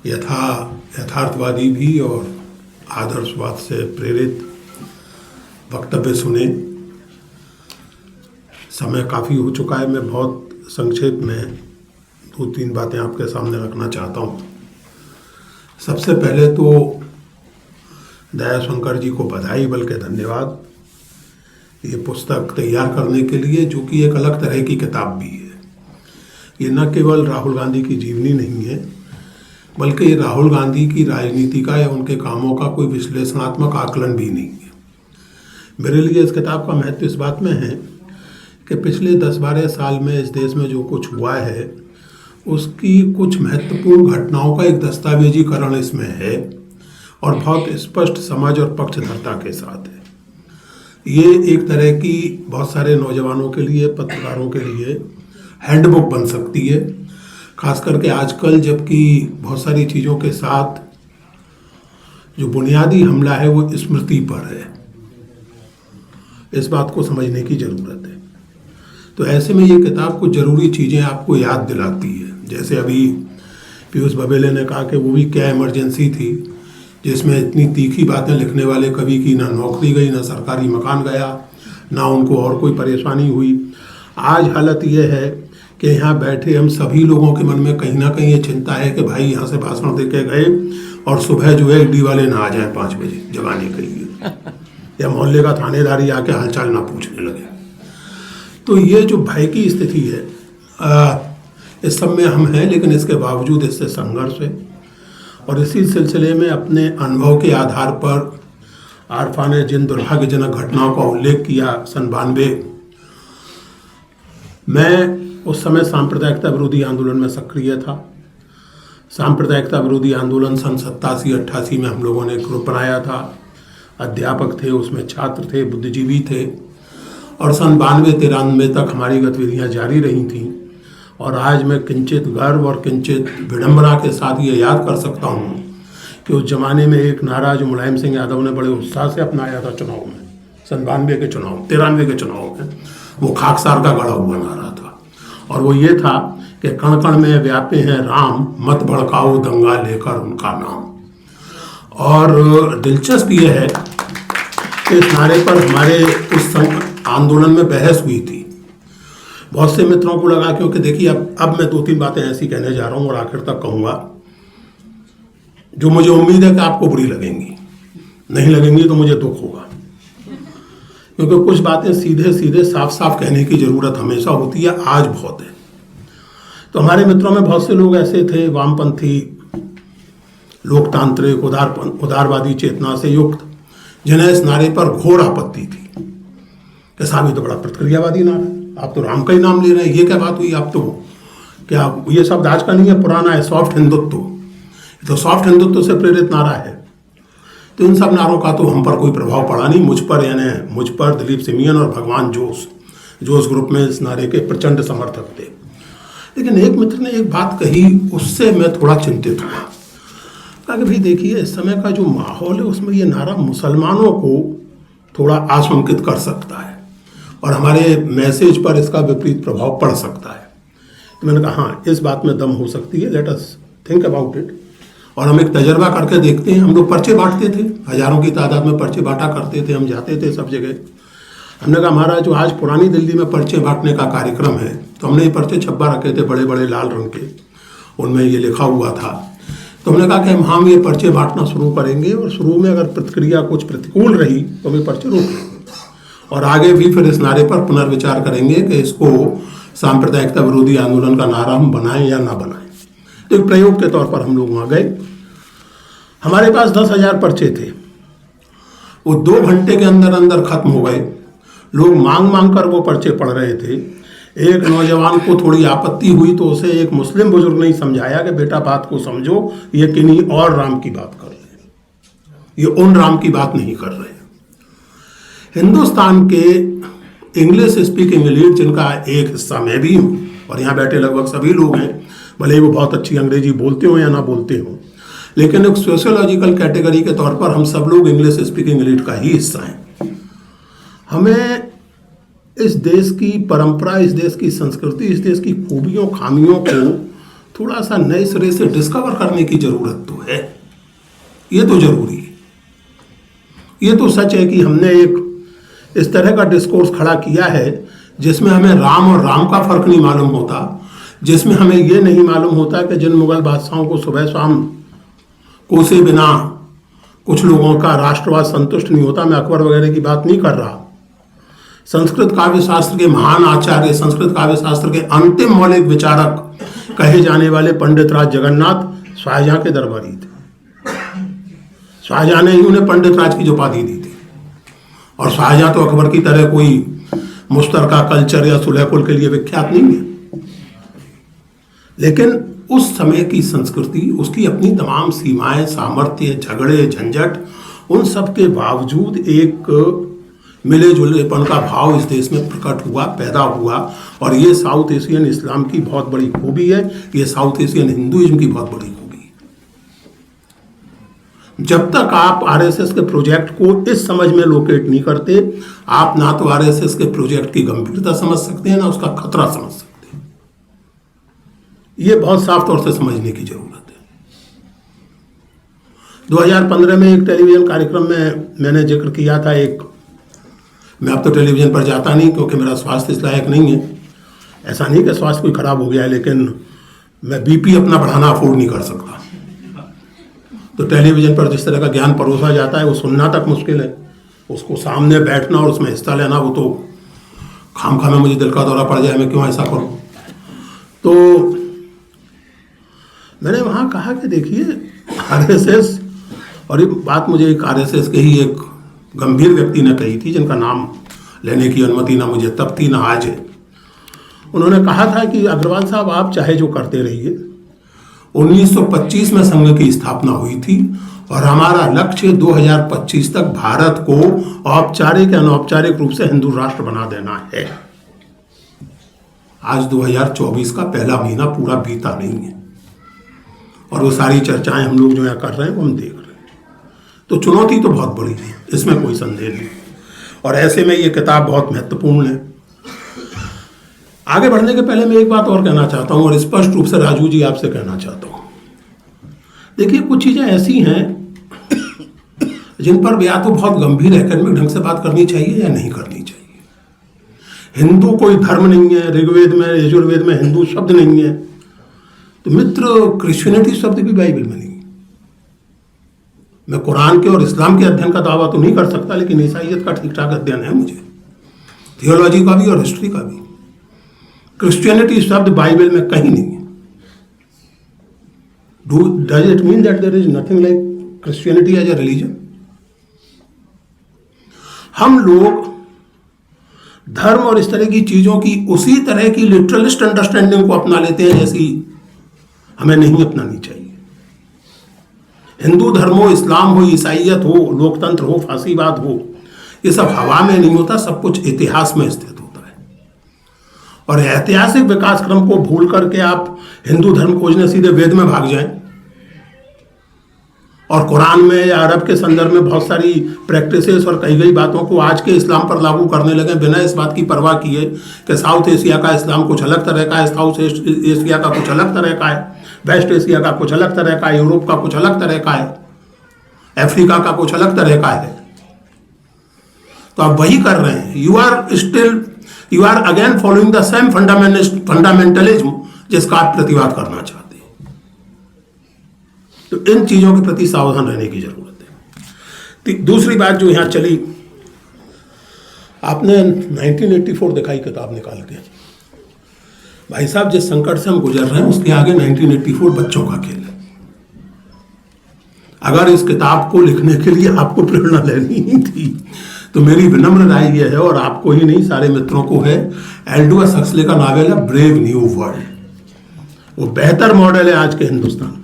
यथार्थवादी भी और आदर्शवाद से प्रेरित वक्तव्य सुने। समय काफ़ी हो चुका है, मैं बहुत संक्षेप में 2-3 बातें आपके सामने रखना चाहता हूँ। सबसे पहले तो दयाशंकर जी को बधाई बल्कि धन्यवाद, ये पुस्तक तैयार करने के लिए, जो कि एक अलग तरह की किताब भी है। ये न केवल राहुल गांधी की जीवनी नहीं है, बल्कि ये राहुल गांधी की राजनीति का या उनके कामों का कोई विश्लेषणात्मक आकलन भी नहीं है। मेरे लिए इस किताब का महत्व इस बात में है कि पिछले 10-12 साल में इस देश में जो कुछ हुआ है उसकी कुछ महत्वपूर्ण घटनाओं का एक दस्तावेजीकरण इसमें है और बहुत स्पष्ट समझ और पक्षधरता के साथ है। ये एक तरह की बहुत सारे नौजवानों के लिए, पत्रकारों के लिए हैंडबुक बन सकती है, खास करके आजकल जबकि बहुत सारी चीज़ों के साथ जो बुनियादी हमला है वो स्मृति पर है। इस बात को समझने की ज़रूरत है। तो ऐसे में ये किताब कुछ ज़रूरी चीज़ें आपको याद दिलाती है। जैसे अभी पीयूष बबेले ने कहा कि वो भी क्या इमरजेंसी थी जिसमें इतनी तीखी बातें लिखने वाले कवि की ना नौकरी गई, ना सरकारी मकान गया, ना उनको और कोई परेशानी हुई। आज हालत ये है कि यहाँ बैठे हम सभी लोगों के मन में कहीं ना कहीं ये चिंता है कि भाई यहाँ से भाषण दे के गए और सुबह जो है ईडी वाले ना आ जाए 5 बजे जगाने के लिए, या मोहल्ले का थानेदारी आके हालचाल ना पूछने लगे। तो ये जो भय की स्थिति है इस सब में हम हैं, लेकिन इसके बावजूद इससे संघर्ष है। और इसी सिलसिले में अपने अनुभव के आधार पर आरफा ने जिन दुर्भाग्यजनक घटनाओं का उल्लेख किया, सन 92 मैं उस समय सांप्रदायिकता विरोधी आंदोलन में सक्रिय था। सांप्रदायिकता विरोधी आंदोलन सन 87-88 में हम लोगों ने ग्रुप बनाया था। अध्यापक थे, उसमें छात्र थे, बुद्धिजीवी थे, और सन 92-93 तक हमारी गतिविधियां जारी रही थीं। और आज मैं किंचित गर्व और किंचित विडंबना के साथ ये याद कर सकता हूँ कि उस जमाने में एक नारा जो मुलायम सिंह यादव ने बड़े उत्साह से अपनाया था चुनाव में, सन 93 के चुनाव में, वो खाकसार का गढ़ा हुआ नारा था। और वो ये था कि कण कण में व्यापे हैं राम, मत भड़काओ दंगा लेकर उनका नाम। और दिलचस्प ये है कि इस नारे पर हमारे उस आंदोलन में बहस हुई थी। बहुत से मित्रों को लगा, क्योंकि देखिए अब मैं 2-3 बातें ऐसी कहने जा रहा हूँ और आखिर तक कहूँगा जो मुझे उम्मीद है कि आपको बुरी लगेंगी, नहीं लगेंगी तो मुझे दुख होगा, क्योंकि कुछ बातें सीधे सीधे साफ साफ कहने की ज़रूरत हमेशा होती है, आज बहुत है। तो हमारे मित्रों में बहुत से लोग ऐसे थे, वामपंथी, लोकतांत्रिक, उदारवादी चेतना से युक्त, जिन्हें इस नारे पर घोर आपत्ति थी कि साहब ये तो बड़ा प्रतिक्रियावादी नारा है, आप तो राम का ही नाम ले रहे हैं, ये क्या बात हुई? आप तो क्या, ये शब्द आज का नहीं है, पुराना है, सॉफ्ट हिंदुत्व, ये तो सॉफ्ट हिंदुत्व से प्रेरित नारा है। तो इन सब नारों का तो हम पर कोई प्रभाव पड़ा नहीं, मुझ पर दिलीप सिमियन और भगवान जोश ग्रुप में इस नारे के प्रचंड समर्थक थे। लेकिन एक मित्र ने एक बात कही, उससे मैं थोड़ा चिंतित हुआ। कहा कि भाई देखिए, इस समय का जो माहौल है उसमें ये नारा मुसलमानों को थोड़ा आशंकित कर सकता है और हमारे मैसेज पर इसका विपरीत प्रभाव पड़ सकता है। तो मैंने कहा हाँ, इस बात में दम हो सकती है, let us think about it. और हम एक तजर्बा करके देखते हैं। हम लोग पर्चे बांटते थे, हजारों की तादाद में पर्चे बांटा करते थे, हम जाते थे सब जगह। हमने कहा हमारा जो आज पुरानी दिल्ली में पर्चे बांटने का कार्यक्रम है, तो हमने ये पर्चे छप्पा रखे थे बड़े बड़े लाल रंग के, उनमें ये लिखा हुआ था। तो हमने कहा कि हम ये पर्चे बांटना शुरू करेंगे और शुरू में अगर प्रतिक्रिया कुछ प्रतिकूल रही तो हम ये पर्चे रोक लेंगे और आगे भी फिर इस नारे पर पुनर्विचार करेंगे कि इसको सांप्रदायिकता विरोधी आंदोलन का नारा हम बनाएं या ना बनाएं। तो एक प्रयोग के तौर पर हम लोग वहाँ गए। हमारे पास 10,000 पर्चे थे, वो 2 घंटे के अंदर अंदर खत्म हो गए। लोग मांग कर वो पर्चे पढ़ रहे थे। एक नौजवान को थोड़ी आपत्ति हुई तो उसे एक मुस्लिम बुजुर्ग ने समझाया कि बेटा बात को समझो, ये किन्हीं और राम की बात कर रहे हैं, ये उन राम की बात नहीं कर रहे हैं। हिंदुस्तान के इंग्लिश स्पीकिंग एलीट, जिनका एक हिस्सा मैं भी हूँ और यहाँ बैठे लगभग सभी लोग हैं, भले ही वो बहुत अच्छी अंग्रेजी बोलते हो या ना बोलते हो, लेकिन एक सोशियोलॉजिकल कैटेगरी के तौर पर हम सब लोग इंग्लिश स्पीकिंग एलीट का ही हिस्सा हैं। हमें इस देश की परंपरा, इस देश की संस्कृति, इस देश की खूबियों खामियों को थोड़ा सा नए सिरे से डिस्कवर करने की जरूरत तो है। ये तो जरूरी है। ये तो सच है कि हमने एक इस तरह का डिस्कोर्स खड़ा किया है जिसमें हमें राम और राम का फर्क नहीं मालूम होता, जिसमें हमें ये नहीं मालूम होता कि जिन मुगल बादशाहों को सुबह शाम कोसे बिना कुछ लोगों का राष्ट्रवाद संतुष्ट नहीं होता, मैं अकबर वगैरह की बात नहीं कर रहा, संस्कृत काव्य शास्त्र के महान आचार्य, संस्कृत काव्य शास्त्र के अंतिम मौलिक विचारक कहे जाने वाले पंडित राज जगन्नाथ शाहजहां के दरबारी थे। शाहजहां ने ही उन्हें पंडित राज की उपाधि दी थी। और शाहजहां तो अकबर की तरह कोई मुश्तरका कल्चर या सुलहकुल के लिए विख्यात नहीं है, लेकिन उस समय की संस्कृति, उसकी अपनी तमाम सीमाएं, सामर्थ्य, झगड़े, झंझट, उन सब के बावजूद एक मिले जुलेपन का भाव इस देश में प्रकट हुआ, पैदा हुआ। और ये साउथ एशियन इस्लाम की बहुत बड़ी खूबी है, ये साउथ एशियन हिंदुइज्म की बहुत बड़ी खूबी है। जब तक आप आरएसएस के प्रोजेक्ट को इस समझ में लोकेट नहीं करते, आप ना तो आरएसएस के प्रोजेक्ट की गंभीरता समझ सकते हैं, ना उसका खतरा समझ सकते हैं। ये बहुत साफ तौर से समझने की जरूरत है। 2015 में एक टेलीविजन कार्यक्रम में मैंने जिक्र किया था, मैं अब तो टेलीविजन पर जाता नहीं क्योंकि मेरा स्वास्थ्य इस लायक नहीं है। ऐसा नहीं कि स्वास्थ्य कोई खराब हो गया है, लेकिन मैं बीपी अपना बढ़ाना अफोर्ड नहीं कर सकता। तो टेलीविजन पर जिस तरह का ज्ञान परोसा जाता है वो सुनना तक मुश्किल है, उसको सामने बैठना और उसमें हिस्सा लेना, वो तो खामखा में मुझे दिल का दौरा पड़ जाए, मैं क्यों ऐसा करूं। तो मैंने वहाँ कहा कि देखिए आरएसएस, और ये बात मुझे एक आरएसएस के ही एक गंभीर व्यक्ति ने कही थी, जिनका नाम लेने की अनुमति ना मुझे तब थी ना आज है। उन्होंने कहा था कि अग्रवाल साहब, आप चाहे जो करते रहिए, 1925 में संघ की स्थापना हुई थी और हमारा लक्ष्य 2025 तक भारत को औपचारिक या अनौपचारिक रूप से हिंदू राष्ट्र बना देना है। आज 2024 का पहला महीना पूरा बीता नहीं है और वो सारी चर्चाएं हम लोग जो यहाँ कर रहे हैं वो हम देख रहे हैं। तो चुनौती तो बहुत बड़ी है, इसमें कोई संदेह नहीं। और ऐसे में ये किताब बहुत महत्वपूर्ण है। आगे बढ़ने के पहले मैं एक बात और कहना चाहता हूँ, और स्पष्ट रूप से राजू जी आपसे कहना चाहता हूँ। देखिए, कुछ चीज़ें ऐसी हैं जिन पर या तो बहुत गंभीर एकेडमिक ढंग से बात करनी चाहिए या नहीं करनी चाहिए। हिंदू कोई धर्म नहीं है, ऋग्वेद में यजुर्वेद में हिंदू शब्द नहीं है। तो मित्र, क्रिश्चियनिटी शब्द भी बाइबल में नहीं है। मैं कुरान के और इस्लाम के अध्ययन का दावा तो नहीं कर सकता, लेकिन ईसाइयत का ठीक ठाक अध्ययन है मुझे, थियोलॉजी का भी और हिस्ट्री का भी। क्रिश्चियनिटी शब्द बाइबल में कहीं नहीं है। Does it mean that there is nothing like Christianity as a religion? हम लोग धर्म और इस तरह की चीजों की उसी तरह की लिटरलिस्ट अंडरस्टैंडिंग को अपना लेते हैं जैसी हमें नहीं अपनानी चाहिए। हिंदू धर्म हो, इस्लाम हो, ईसाइयत हो, लोकतंत्र हो, फांसीवाद हो, ये सब हवा में नहीं होता, सब कुछ इतिहास में स्थित होता है। और ऐतिहासिक विकास क्रम को भूल करके आप हिंदू धर्म खोजने सीधे वेद में भाग जाएं और कुरान में या अरब के संदर्भ में बहुत सारी प्रैक्टिसेस और कई गई बातों को आज के इस्लाम पर लागू करने लगे, बिना इस बात की परवाह किए कि साउथ एशिया का इस्लाम कुछ अलग तरह का है, साउथ एशिया का कुछ अलग तरह का है, वेस्ट एशिया का कुछ अलग तरह का है, यूरोप का कुछ अलग तरह का है, अफ्रीका का कुछ अलग तरह का है। तो आप वही कर रहे हैं। You are again following the same fundamentalism जिसका आप प्रतिवाद करना चाहते हैं। तो इन चीजों के प्रति सावधान रहने की जरूरत है। दूसरी बात जो यहां चली, आपने 1984 दिखाई किताब निकाल के। भाई साहब, जिस संकट से हम गुजर रहे हैं उसके आगे 1984 बच्चों का खेल है। अगर इस किताब को लिखने के लिए आपको प्रेरणा लेनी ही थी तो मेरी विनम्र राय यह है, और आपको ही नहीं सारे मित्रों को है, एल्डोस हक्सले का नावल है ब्रेव न्यू वर्ल्ड। वो बेहतर मॉडल है आज के हिंदुस्तान का।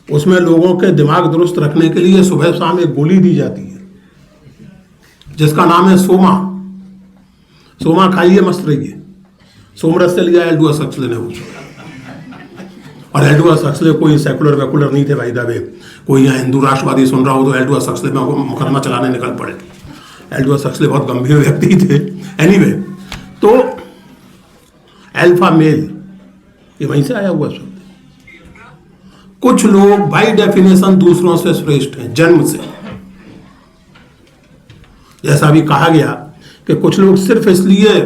उसमें लोगों के दिमाग दुरुस्त रखने के लिए सुबह शाम एक गोली दी जाती है जिसका नाम है सोमा। सोमा खाइए, मस्त रहिए। सोमरस से लिया एल्डोस हक्सले ने वो। और एल्डोस हक्सले कोई सेकुलर वेकुलर नहीं थे भाई दावे। कोई यहाँ हिंदू राष्ट्रवादी सुन रहा हो तो एल्डोस हक्सले में मुकदमा चलाने निकल पड़े। एल्डोस हक्सले बहुत गंभीर व्यक्ति थे। एनीवे, तो अल्फा मेल ये वहीं से आया हुआ शब्द। कुछ लोग बाय डेफिनेशन दूसरों से श्रेष्ठ हैं जन्म से। जैसा भी कहा गया कि कुछ लोग सिर्फ इसलिए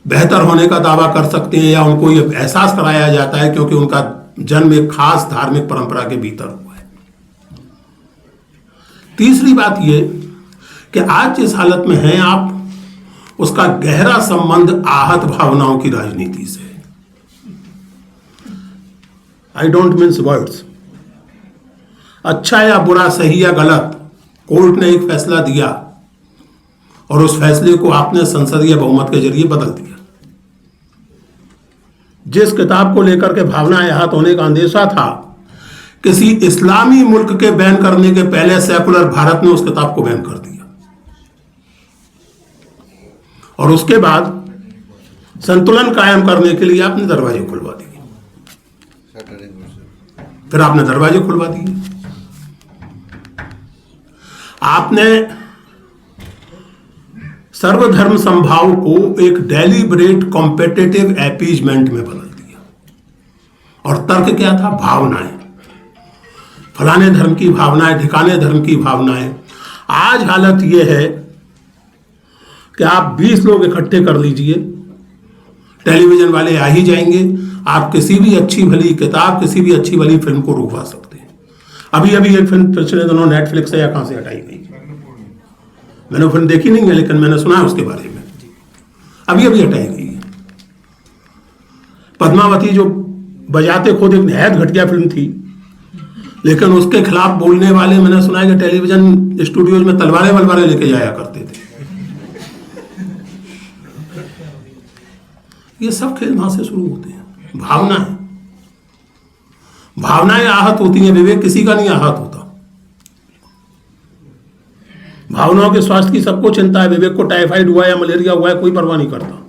बेहतर होने का दावा कर सकते हैं या उनको ये एहसास कराया जाता है क्योंकि उनका जन्म एक खास धार्मिक परंपरा के भीतर हुआ है। तीसरी बात ये कि आज जिस हालत में हैं आप, उसका गहरा संबंध आहत भावनाओं की राजनीति से है। I don't means words. अच्छा या बुरा, सही या गलत, कोर्ट ने एक फैसला दिया और उस फैसले को आपने संसदीय बहुमत के जरिए बदल दिया। जिस किताब को लेकर के भावनाएं आहत होने का अंदेशा था, किसी इस्लामी मुल्क के बैन करने के पहले सेकुलर भारत ने उस किताब को बैन कर दिया और उसके बाद संतुलन कायम करने के लिए आपने दरवाजे खुलवा दिए। फिर आपने दरवाजे खुलवा दिए। आपने सर्वधर्म संभाव को एक डेलिब्रेट कॉम्पिटिटिव अपीजमेंट में बदल दिया। और तर्क क्या था? भावनाएं, फलाने धर्म की भावनाएं, ठिकाने धर्म की भावनाएं। आज हालत यह है कि आप 20 लोग इकट्ठे कर लीजिए, टेलीविजन वाले आ ही जाएंगे। आप किसी भी अच्छी भली किताब, किसी भी अच्छी भली फिल्म को रुकवा सकते हैं। अभी अभी एक फिल्म पिछले दिनों नेटफ्लिक्स से या कहां से हटाई गई, मैंने वो फिल्म देखी नहीं है लेकिन मैंने सुना है उसके बारे में, अभी अभी हटाई गई है। पद्मावती जो बजाते खुद एक नहायत घटिया फिल्म थी, लेकिन उसके खिलाफ बोलने वाले मैंने सुना है कि टेलीविजन स्टूडियोज में तलवारें वलवारें लेके जाया करते थे। ये सब खेल वहां से शुरू होते हैं। भावनाएं आहत होती हैं, विवेक किसी का नहीं आहत होता। भावनाओं के स्वास्थ्य की सबको चिंता है, विवेक को टाइफाइड हुआ या मलेरिया हुआ है कोई परवाह नहीं करता।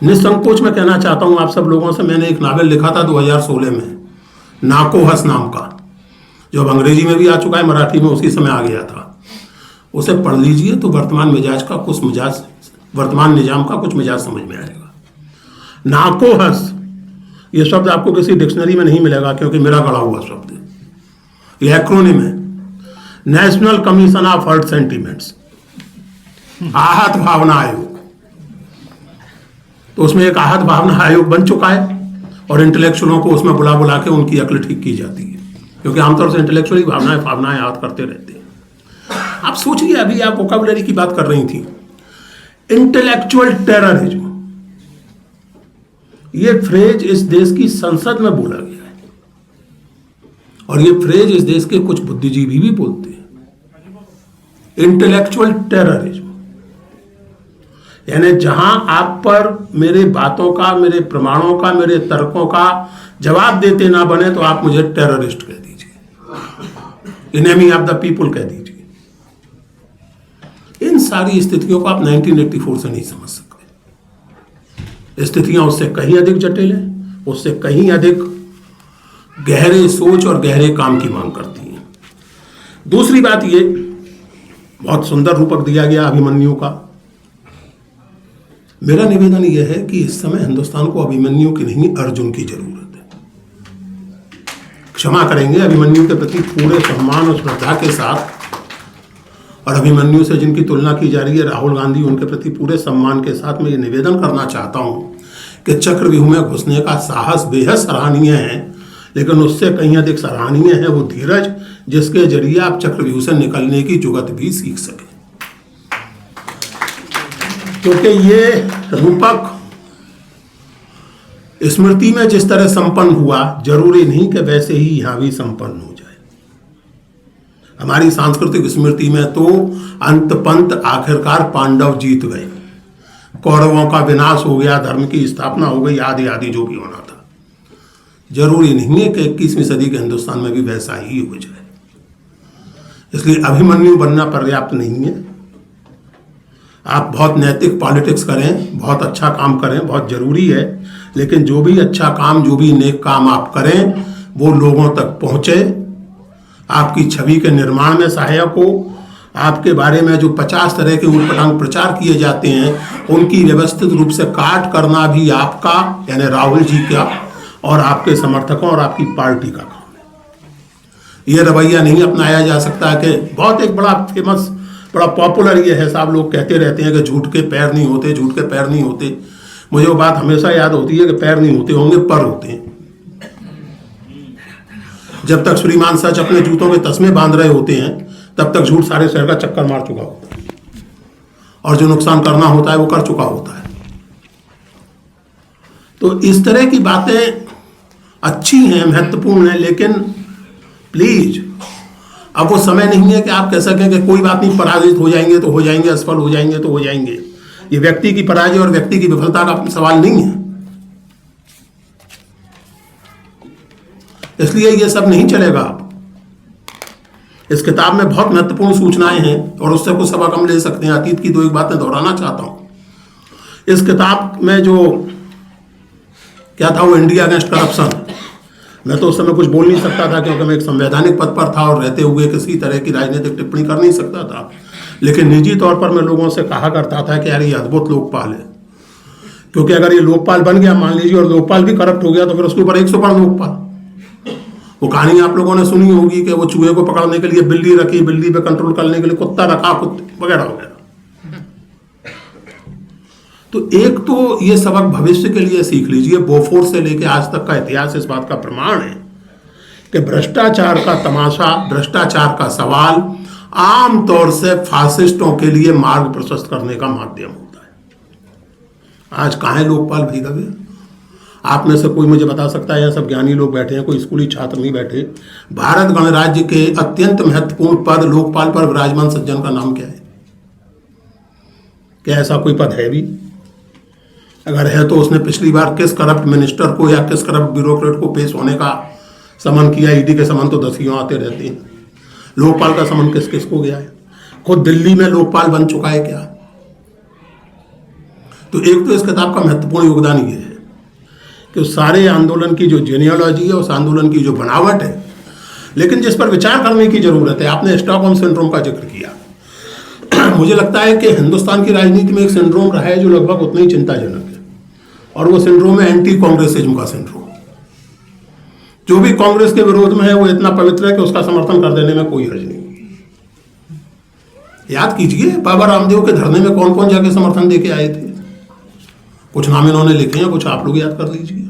निसंकोच मैं कहना चाहता हूं आप सब लोगों से, मैंने एक नावल लिखा था 2016 में, नाको हस नाम का, जो अब अंग्रेजी में भी आ चुका है, मराठी में उसी समय आ गया था। उसे पढ़ लीजिए तो वर्तमान निजाम का कुछ मिजाज समझ में आएगा। नाको हस ये शब्द आपको किसी डिक्शनरी में नहीं मिलेगा क्योंकि मेरा गढ़ा हुआ शब्द है। ये एक्रोनिम है, national commission of hurt sentiments, आहत भावना आयोग। तो उसमें एक आहत भावना आयोग बन चुका है और इंटेलेक्चुअलों को उसमें बुला बुला के उनकी अक्ल ठीक की जाती है, क्योंकि आमतौर से इंटेलेक्चुअली भावनाएं याद करते रहते हैं। आप सोचिए, अभी आप वोकैबुलरी की बात कर रही थी, इंटेलेक्चुअल टेररिज्म, ये फ्रेज इस देश की संसद में बोला गया है और ये फ्रेज इस देश के कुछ बुद्धिजीवी भी बोलते हैं। इंटेलेक्चुअल टेररिज्म यानी जहां आप पर मेरे बातों का, मेरे प्रमाणों का, मेरे तर्कों का जवाब देते ना बने तो आप मुझे टेररिस्ट कह दीजिए, एनिमी ऑफ द पीपुल कह दीजिए। इन सारी स्थितियों को आप 1984 से नहीं समझ सकते। स्थितियां उससे कहीं अधिक जटिल हैं, उससे कहीं अधिक गहरे सोच और गहरे काम की मांग करती हैं। दूसरी बात ये, बहुत सुंदर रूपक दिया गया अभिमन्यु का। मेरा निवेदन यह है कि इस समय हिंदुस्तान को अभिमन्यु की नहीं, अर्जुन की जरूरत है। क्षमा करेंगे, अभिमन्यु के प्रति पूरे सम्मान और श्रद्धा के साथ, और अभिमन्यु से जिनकी तुलना की जा रही है राहुल गांधी, उनके प्रति पूरे सम्मान के साथ मैं ये निवेदन करना चाहता हूं कि चक्रव्यूह में घुसने का साहस बेहद सराहनीय है, लेकिन उससे कहीं अधिक सराहनीय है वो धीरज जिसके जरिए आप चक्रव्यूह से निकलने की जुगत भी सीख सकें। क्योंकि ये रूपक स्मृति में जिस तरह संपन्न हुआ, जरूरी नहीं कि वैसे ही यहां भी संपन्न हो जाए। हमारी सांस्कृतिक स्मृति में तो अंत पंत आखिरकार पांडव जीत गए, कौरवों का विनाश हो गया, धर्म की स्थापना हो गई, आदि आदि जो भी होना था। जरूरी नहीं है कि 21वीं सदी के हिंदुस्तान में भी वैसा ही हो जाए। इसलिए अभिमन्यु बनना पर्याप्त नहीं है। आप बहुत नैतिक पॉलिटिक्स करें, बहुत अच्छा काम करें, बहुत जरूरी है, लेकिन जो भी अच्छा काम, जो भी नेक काम आप करें वो लोगों तक पहुंचे, आपकी छवि के निर्माण में सहायक हो, आपके बारे में जो 50 तरह के उटपटांग प्रचार किए जाते हैं, उनकी व्यवस्थित रूप से काट करना भी आपका, यानी राहुल जी का और आपके समर्थकों और आपकी पार्टी का काम है। ये रवैया नहीं अपनाया जा सकता कि बहुत एक बड़ा फेमस, बड़ा पॉपुलर ये है साहब, लोग कहते रहते हैं कि झूठ के पैर नहीं होते, झूठ के पैर नहीं होते। मुझे वो बात हमेशा याद होती है कि पैर नहीं होते होंगे, पर होते हैं। जब तक श्रीमान सच अपने जूतों के तस्मे बांध रहे होते हैं, तब तक झूठ सारे शहर का चक्कर मार चुका होता है और जो नुकसान करना होता है वो कर चुका होता है। तो इस तरह की बातें अच्छी हैं, महत्वपूर्ण हैं, लेकिन प्लीज अब वो समय नहीं है कि आप कह सकें कि कोई बात नहीं, पराजित हो जाएंगे तो हो जाएंगे, असफल हो जाएंगे तो हो जाएंगे। ये व्यक्ति की पराजय और व्यक्ति की विफलता का सवाल नहीं है, इसलिए ये सब नहीं चलेगा। इस किताब में बहुत महत्वपूर्ण सूचनाएं हैं और उससे कुछ सबक हम ले सकते हैं। अतीत की 2-1 बातें दोहराना चाहता हूं। इस किताब में जो क्या था, वो इंडिया अगेंस्ट करप्शन। मैं तो उस समय कुछ बोल नहीं सकता था क्योंकि मैं एक संवैधानिक पद पर था और रहते हुए किसी तरह की राजनीतिक टिप्पणी कर नहीं सकता था, लेकिन निजी तौर पर मैं लोगों से कहा करता था कि यार ये अद्भुत लोकपाल है, क्योंकि अगर ये लोकपाल बन गया मान लीजिए और लोकपाल भी करप्ट हो गया तो फिर उसके ऊपर 100 पर लोकपाल। वो कहानी आप लोगों ने सुनी होगी कि वो चूहे को पकड़ने के लिए बिल्ली रखी, बिल्ली पे कंट्रोल करने के लिए कुत्ता रखा, कुत्ते वगैरह वगैरह। तो एक तो ये सबक भविष्य के लिए सीख लीजिए। बोफोर्स से लेकर आज तक का इतिहास इस बात का प्रमाण है कि भ्रष्टाचार का तमाशा, भ्रष्टाचार का सवाल आमतौर से फासिस्टों के लिए मार्ग प्रशस्त करने का माध्यम होता है। आज कहाँ है लोकपाल भाई दबे? आप में से कोई मुझे बता सकता है? यहाँ सब ज्ञानी लोग बैठे हैं, कोई स्कूली छात्र नहीं बैठे। भारत गणराज्य के अत्यंत महत्वपूर्ण पद लोकपाल पर विराजमान सज्जन का नाम क्या है? क्या ऐसा कोई पद है भी? अगर है तो उसने पिछली बार किस करप्ट मिनिस्टर को या किस करप्ट ब्यूरोक्रेट को पेश होने का समन किया? ईडी के समन तो 10 आते रहते हैं, लोकपाल का समन किस किस को गया है? खुद दिल्ली में लोकपाल बन चुका है क्या? तो एक तो इस किताब का महत्वपूर्ण योगदान ये है कि उस सारे आंदोलन की जो जेनियोलॉजी है, उस आंदोलन की जो बनावट है, लेकिन जिस पर विचार करने की जरूरत है। आपने स्टॉकहोम सिंड्रोम का जिक्र किया। मुझे लगता है कि हिंदुस्तान की राजनीति में एक सिंड्रोम रहा है जो लगभग उतना ही चिंताजनक है, और वो सिंड्रोम है एंटी कांग्रेसिज्म का सिंड्रोम। जो भी कांग्रेस के विरोध में है वो इतना पवित्र है कि उसका समर्थन कर देने में कोई हर्ज नहीं। याद कीजिए बाबा रामदेव के धरने में कौन कौन जाके समर्थन देके आए थे। कुछ नाम इन्होंने लिखे हैं, कुछ आप लोग याद कर लीजिए।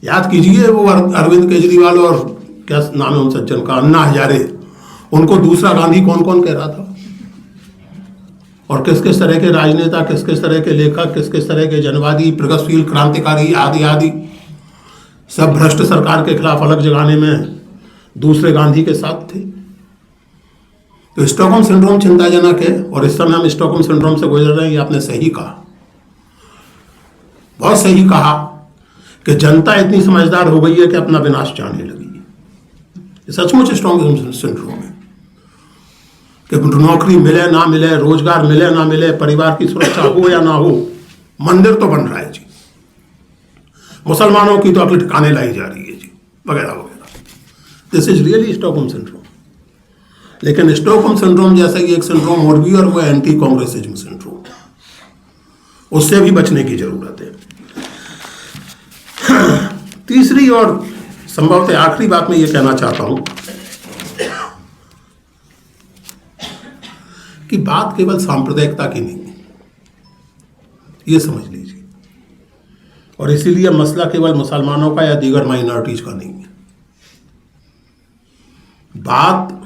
याद कीजिए वो अरविंद केजरीवाल और क्या नाम है उन सज्जन का, अन्ना हजारे, उनको दूसरा गांधी कौन कौन कह रहा था, और किस किस तरह के राजनेता, किस किस तरह के लेखक, किस किस तरह के जनवादी, प्रगतिशील, क्रांतिकारी आदि आदि सब भ्रष्ट सरकार के खिलाफ अलग जगाने में दूसरे गांधी के साथ थे। तो स्टॉकहोम सिंड्रोम चिंताजनक है, और इस समय हम स्टॉकहोम सिंड्रोम से गुजर रहे हैं। ये आपने सही कहा, बहुत सही कहा कि जनता इतनी समझदार हो गई है कि अपना विनाश चाहने लगी है। ये सचमुच स्टॉकहोम सिंड्रोम है कि नौकरी मिले ना मिले, रोजगार मिले ना मिले, परिवार की सुरक्षा हो या ना हो, मंदिर तो बन रहा है जी, मुसलमानों की तो अकल ठिकाने लाई जा रही है जी, वगैरह वगैरह। This is really Stockholm syndrome. लेकिन स्टॉकहोम सिंड्रोम जैसा ही एक सिंड्रोम और भी, और वो एंटी कांग्रेसिज्म सिंड्रोम, उससे भी बचने की जरूरत है। तीसरी और संभवतः आखिरी बात मैं ये कहना चाहता हूं कि बात केवल सांप्रदायिकता की नहीं है, ये समझ लीजिए। और इसीलिए मसला केवल मुसलमानों का या दीगर माइनॉरिटीज का नहीं है। बात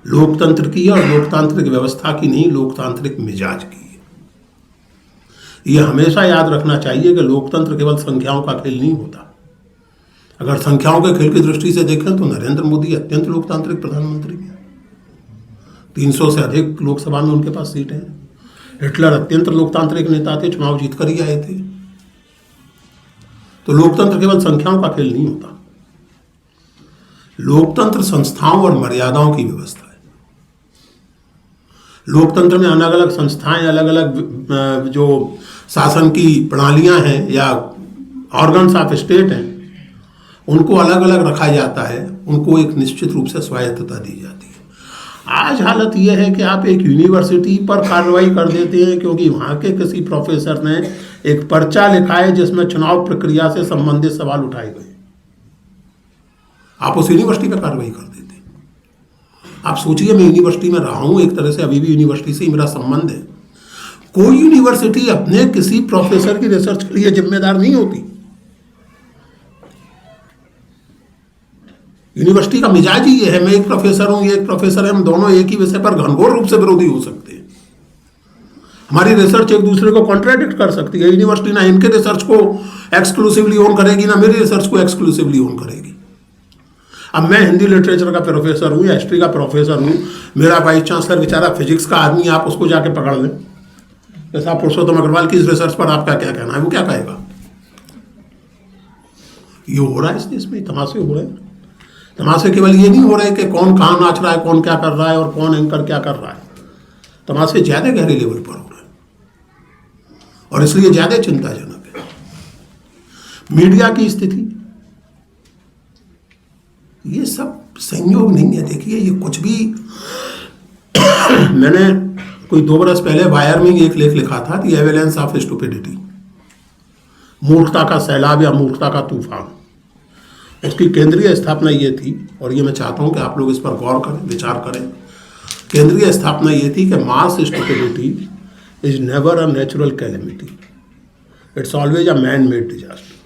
लोकतंत्र की और लोकतांत्रिक व्यवस्था की नहीं, लोकतांत्रिक मिजाज की है। यह हमेशा याद रखना चाहिए कि लोकतंत्र केवल संख्याओं का खेल नहीं होता। अगर संख्याओं के खेल की दृष्टि से देखें तो नरेंद्र मोदी अत्यंत लोकतांत्रिक प्रधानमंत्री हैं। 300 से अधिक लोकसभा में उनके पास सीटें हैं। हिटलर अत्यंत लोकतांत्रिक नेता थे, चुनाव जीत कर ही आए थे। तो लोकतंत्र केवल संख्याओं का खेल नहीं होता। लोकतंत्र संस्थाओं और मर्यादाओं की व्यवस्था है। लोकतंत्र में अलग अलग संस्थाएं, अलग अलग जो शासन की प्रणालियां हैं या ऑर्गन्स ऑफ स्टेट हैं, उनको अलग अलग रखा जाता है, उनको एक निश्चित रूप से स्वायत्तता दी जाती है। आज हालत यह है कि आप एक यूनिवर्सिटी पर कार्रवाई कर देते हैं क्योंकि वहाँ के किसी प्रोफेसर ने एक पर्चा लिखा है जिसमें चुनाव प्रक्रिया से संबंधित सवाल उठाए गए, आप उस यूनिवर्सिटी पर कार्रवाई कर देते हैं। आप सोचिए, मैं यूनिवर्सिटी में रहा हूँ, एक तरह से अभी भी यूनिवर्सिटी से ही मेरा संबंध है। कोई यूनिवर्सिटी अपने किसी प्रोफेसर की रिसर्च के लिए जिम्मेदार नहीं होती। यूनिवर्सिटी का मिजाज ही ये है, मैं एक प्रोफेसर हूं, ये एक प्रोफेसर है, हम दोनों एक ही विषय पर घनघोर रूप से विरोधी हो सकते हैं। हमारी रिसर्च एक दूसरे को कॉन्ट्राडिक्ट कर सकती है। यूनिवर्सिटी ना इनके रिसर्च को एक्सक्लूसिवली ओन करेगी, ना मेरी रिसर्च को एक्सक्लूसिवली ओन करेगी। अब मैं हिंदी लिटरेचर का प्रोफेसर हूं या हिस्ट्री का प्रोफेसर हूं, मेरा वाइस चांसलर बेचारा फिजिक्स का आदमी, आप उसको जाके पकड़ लें, जैसा पुरुषोत्तम अग्रवाल की इस रिसर्च पर आपका क्या कहना है, वो क्या कहेगा? ये हो रहा है इस देश में, तमाशे हो रहे हैं। तमाशे केवल ये नहीं हो रहे कि कौन कहाँ नाच रहा है, कौन क्या कर रहा है और कौन एंकर क्या कर रहा है। तमाशे ज्यादा गहरे लेवल पर हो रहे हैं और इसलिए ज्यादा चिंताजनक है। मीडिया की स्थिति, ये सब संयोग नहीं है। देखिए, ये कुछ भी मैंने कोई 2 बरस पहले वायर में एक लेख लिखा था, द एविडेंस ऑफ स्टुपिडिटी, मूर्खता का सैलाब या मूर्खता का तूफान। उसकी केंद्रीय स्थापना ये थी, और ये मैं चाहता हूं कि आप लोग इस पर गौर करें, विचार करें। केंद्रीय स्थापना ये थी कि mass stupidity is never a natural calamity, it's always a man made disaster.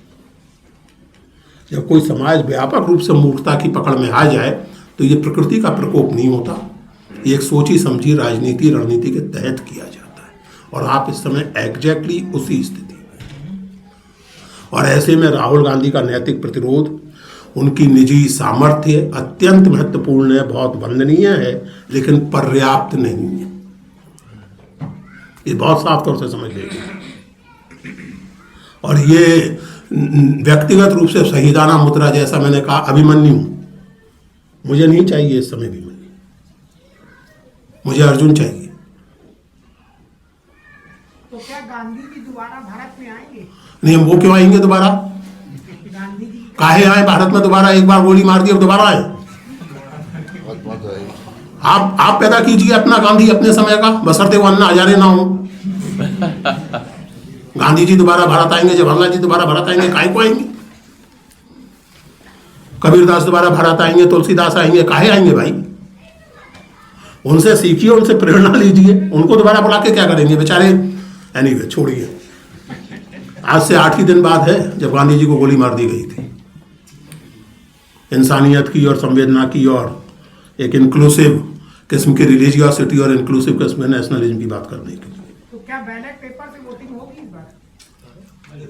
जब कोई समाज व्यापक रूप से मूर्खता की पकड़ में आ जाए तो ये प्रकृति का प्रकोप नहीं होता, ये एक सोची समझी राजनीति रणनीति के तहत किया जाता है। और आप इस समय एग्जैक्टली उसी स्थिति में। और ऐसे में राहुल गांधी का नैतिक प्रतिरोध, उनकी निजी सामर्थ्य अत्यंत महत्वपूर्ण है, बहुत वंदनीय है, लेकिन पर्याप्त नहीं है। ये बहुत साफ तौर से समझ लीजिए। और ये व्यक्तिगत रूप से शहीदाना मुद्रा, जैसा मैंने कहा, अभिमन्यु मुझे नहीं चाहिए इस समय अभिमन्यु, मुझे अर्जुन चाहिए। तो क्या गांधी जी दोबारा भारत में आएंगे? नहीं, वो क्यों आएंगे दोबारा? गांधी जी काहे आए भारत में दोबारा? एक बार गोली मार दी, अब दोबारा आए? आप पैदा कीजिए अपना गांधी अपने समय का, बशर्ते वो अन्ना हजारे ना हो। गांधी जी दोबारा भारत आएंगे, जवाहरलाल जी दोबारा भारत आएंगे, काहे को आएंगे? कबीरदास दोबारा भारत आएंगे, तुलसीदास आएंगे, काहे आएंगे भाई? उनसे सीखिए, उनसे प्रेरणा लीजिए। उनको दोबारा बुला के क्या करेंगे बेचारे? एनीवे, छोड़िए। आज से 8 ही दिन बाद है जब गांधी जी को गोली मार दी गई थी, इंसानियत की और संवेदना की और एक इंक्लूसिव किस्म की रिलीजियोसिटी और इंक्लूसिव किस्म के नेशनलिज्म की बात करने के लिए। तो क्या बैलेट पेपर से वोटिंग होगी इस बार?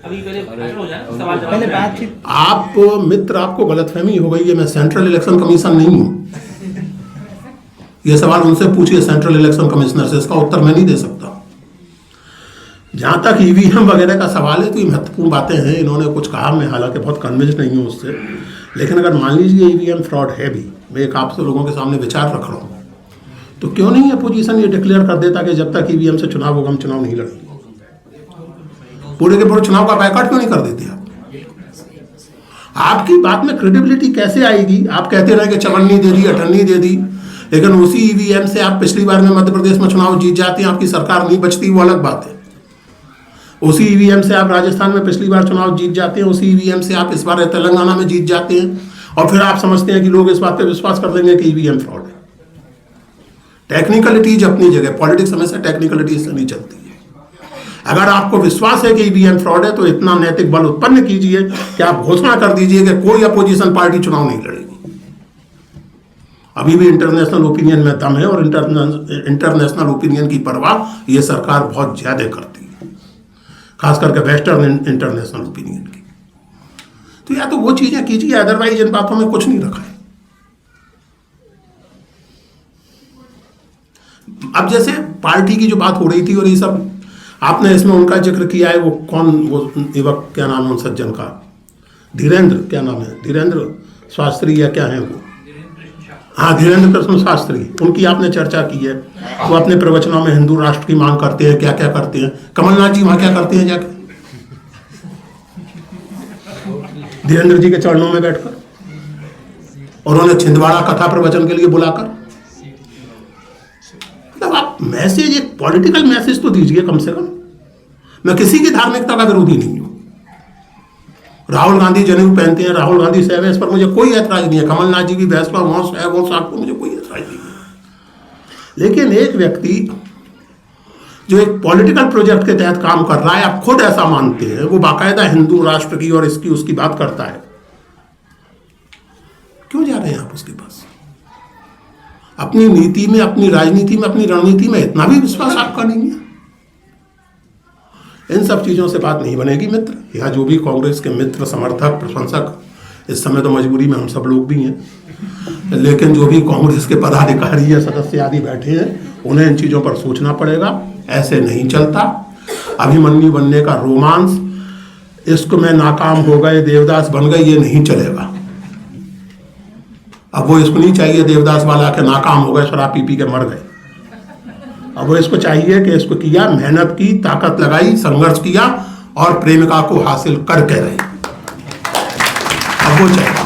अभी पहले बातचीत। आप मित्र, आपको गलतफहमी हो गई है, मैं सेंट्रल इलेक्शन कमीशन नहीं हूं। यह सवाल उनसे पूछिए, सेंट्रल इलेक्शन कमिश्नर से, इसका उत्तर मैं नहीं दे सकता। जहां तक ईवीएम वगैरह का सवाल है तो ये महत्वपूर्ण बातें हैं, इन्होंने कुछ कहा, मैं हालांकि बहुत कन्विंस नहीं हूं उससे, लेकिन अगर मान लीजिए ईवीएम फ्रॉड है भी, मैं एक आपसे लोगों के सामने विचार रख रहा हूं, तो क्यों नहीं अपोजिशन ये डिक्लेयर कर देता कि जब तक ईवीएम से चुनाव होगा हम चुनाव नहीं लड़ेंगे? पूरे के पूरे चुनाव का बायकॉट क्यों नहीं कर देते आप? आपकी बात में क्रेडिबिलिटी कैसे आएगी? आप कहते रहे कि 54 दे दी, 58 दे दी, लेकिन उसी ईवीएम से आप पिछली बार में मध्य प्रदेश में चुनाव जीत जाते हैं, आपकी सरकार नहीं बचती, वो अलग बात है। उसी ईवीएम से आप राजस्थान में पिछली बार चुनाव जीत जाते हैं, उसी ईवीएम से आप इस बार तेलंगाना में जीत जाते हैं, और फिर आप समझते हैं कि लोग इस बात पे विश्वास कर देंगे कि ईवीएम फ्रॉड है। टेक्निकलिटीज अपनी जगह, पॉलिटिक्स हमेशा टेक्निकलिटी से नहीं चलती है। अगर आपको विश्वास है कि ईवीएम फ्रॉड है तो इतना नैतिक बल उत्पन्न कीजिए कि आप घोषणा कर दीजिए कि कोई अपोजिशन पार्टी चुनाव नहीं लड़ेगी। अभी भी इंटरनेशनल ओपिनियन में दम है, और इंटरनेशनल ओपिनियन की परवाह ये सरकार बहुत ज्यादा करती है, खास करके वेस्टर्न इंटरनेशनल ओपिनियन की। तो या तो वो चीजें कीजिए, अदरवाइज इन बातों में कुछ नहीं रखा है। अब जैसे पार्टी की जो बात हो रही थी और ये सब, आपने इसमें उनका जिक्र किया है, वो कौन, वो युवक, क्या नाम है उन सज्जन का? धीरेन्द्र, क्या नाम है? धीरेन्द्र शास्त्री या क्या है वो? हाँ, धीरेन्द्र कृष्ण शास्त्री, उनकी आपने चर्चा की है। वो अपने प्रवचनों में हिंदू राष्ट्र की मांग करते हैं, क्या क्या करते हैं। कमलनाथ जी वहां क्या करते हैं जाके? धीरेन्द्र जी के चरणों में बैठकर, और उन्हें छिंदवाड़ा कथा प्रवचन के लिए बुलाकर। मतलब आप मैसेज, एक पॉलिटिकल मैसेज तो दीजिए कम से कम। मैं किसी की धार्मिकता का विरोधी नहीं हूं। राहुल गांधी जनेऊ पहनते हैं, राहुल गांधी सहब है, इस पर मुझे कोई ऐतराज नहीं है। कमलनाथ जी भी वैष्णव वंश है, वो साथ, मुझे कोई ऐतराज नहीं है। लेकिन एक व्यक्ति जो एक पॉलिटिकल प्रोजेक्ट के तहत काम कर रहा है, आप खुद ऐसा मानते हैं, वो बाकायदा हिंदू राष्ट्र की और इसकी उसकी बात करता है, क्यों जा रहे हैं आप उसके पास? अपनी नीति में, अपनी राजनीति में, अपनी रणनीति में इतना भी विश्वास आपका नहीं है? इन सब चीजों से बात नहीं बनेगी मित्र। या जो भी कांग्रेस के मित्र, समर्थक, प्रशंसक, इस समय तो मजबूरी में हम सब लोग भी हैं, लेकिन जो भी कांग्रेस के पदाधिकारी या सदस्य आदि बैठे हैं, उन्हें इन चीजों पर सोचना पड़ेगा। ऐसे नहीं चलता। अभिमन्यु बनने का रोमांस, इश्क में नाकाम हो गए, देवदास बन गए, ये नहीं चलेगा। अब वो इसको नहीं चाहिए देवदास वाला के नाकाम हो गए, शराब पी पी के मर गए। अब वो इसको चाहिए कि इसको किया, मेहनत की, ताकत लगाई, संघर्ष किया और प्रेमिका को हासिल करके रहे। अब वो चाहिए,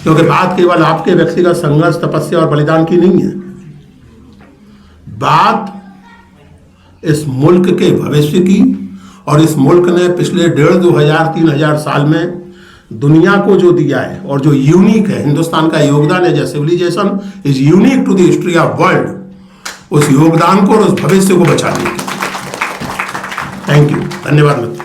क्योंकि बात केवल आपके व्यक्तिगत संघर्ष, तपस्या और बलिदान की नहीं है। बात इस मुल्क के भविष्य की, और इस मुल्क ने पिछले 1500-2000-3000 साल में दुनिया को जो दिया है और जो यूनिक है, हिंदुस्तान का योगदान है, जैसे civilisation is unique to the history of world, उस योगदान को और उस भविष्य को बचाने की। थैंक यू, धन्यवाद मित्र।